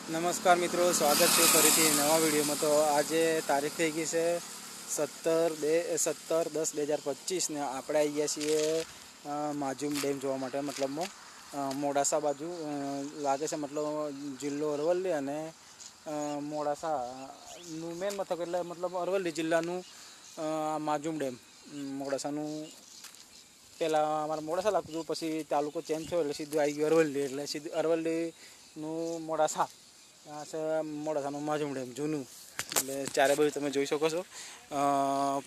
नमस्कार मित्रों, स्वागत है फरीथी नवा वीडियो में। तो आज तारीख थी गई है 17/10/2025 ने आप आई गया छे माजूम डेम जोवा माटे। मतलब मोडासा बाजू लगे से, मतलब जिल्लो अरवल्ली और मोडासा मेन मथक एटले मतलब अरवल्ली जिल्लानु माजूम डेम। मोडासा पहला अमरा मोडासा लगतुं, पछी तालुको चेन्ज थयो एटले सीधुं आई गयुं अरवल्ली। एटले सीधुं अरवल्ली मोडासा मोडासा माजूम डेम जूनू। એટલે ચારે બાજુ તમે જોઈ શકો છો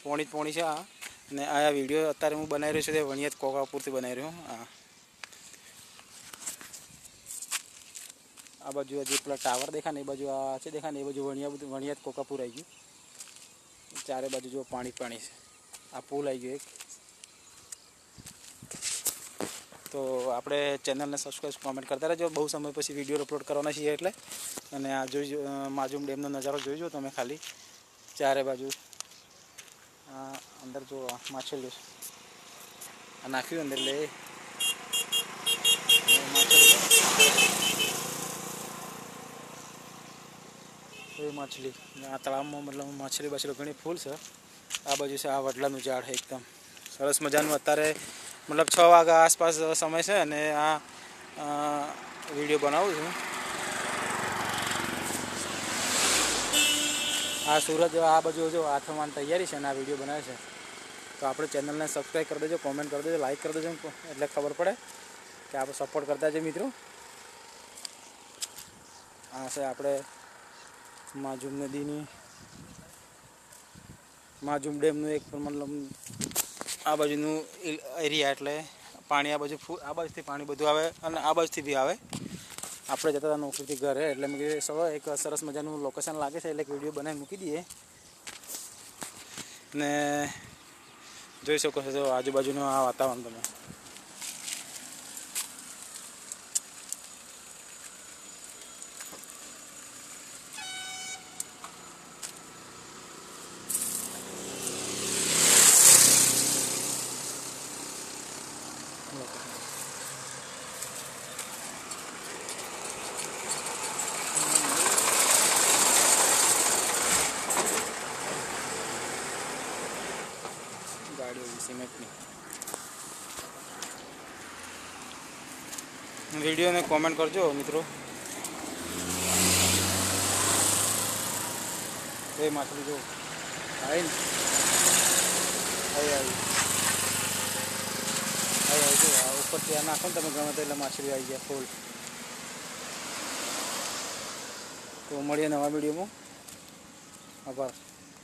પોણી છે આ। અને આ વિડીયો અત્યારે હું બનાવી રહ્યો છું તે વણિયાદ કોકાપુરથી બનાવી રહ્યો। આ બાજુ જે પેલા ટાવર દેખાય ને એ બાજુ આ છે, દેખાય ને એ બાજુ વણિયાદ કોકાપુર આવી ગયું। ચારે બાજુ જો પાણી પાણી છે। આ પુલ આવી ગયો એક। तो આપણે ચેનલને સબસ્ક્રાઈબ કોમેન્ટ કરતા રહેજો। બહુ સમય પછી વિડીયો અપલોડ કરવાના છીએ એટલે। અને આ જોઈ માજૂમ ડેમનો નજારો જોઈજો તમે ખાલી ચારે બાજુ। અંદર જો માછલીઓ આ નાખ્યું અંદર લે माछली आ तलाव में, मतलब मछली बछली घनी फूल से। आ बाजू से आ वडलानु झाड़ है एकदम सरस मजानु। अत्यारे मतलब 6 वाग्या आसपास समय से अने आ वीडियो बनावुं छुं। आ सूरज आ बाजू जो आथमवानी तैयारी है, आ वीडियो बनावे छे। तो आपणे चेनल ने सब्सक्राइब कर देजो, कॉमेंट कर देजो, लाइक कर देजो, एटले खबर पड़े कि आप सपोर्ट करता जाए मित्रों। आ छे आपणे माजूम नदी माजूम डेम एक मतलब आ बाजू एरिया एटले पाणी आ बाजू पाणी बधुं आवे अने आ बाजूथी बी आवे। आपणे जता था नौकरीथी घरे एटले मैं सवार एक सरस मजानुं लोकेशन लागे छे एटले विडियो बनावी मूकी दीए। ने जोई शको छो आजूबाजूनुं आ वातावरण तमे। वीडियो ने कमेंट करजो मित्रों। ये मछली जो आई जो ऊपर से नाखो तब गमे तो मछली आई गया फूल। तो मळीए नवा वीडियो में। आभार।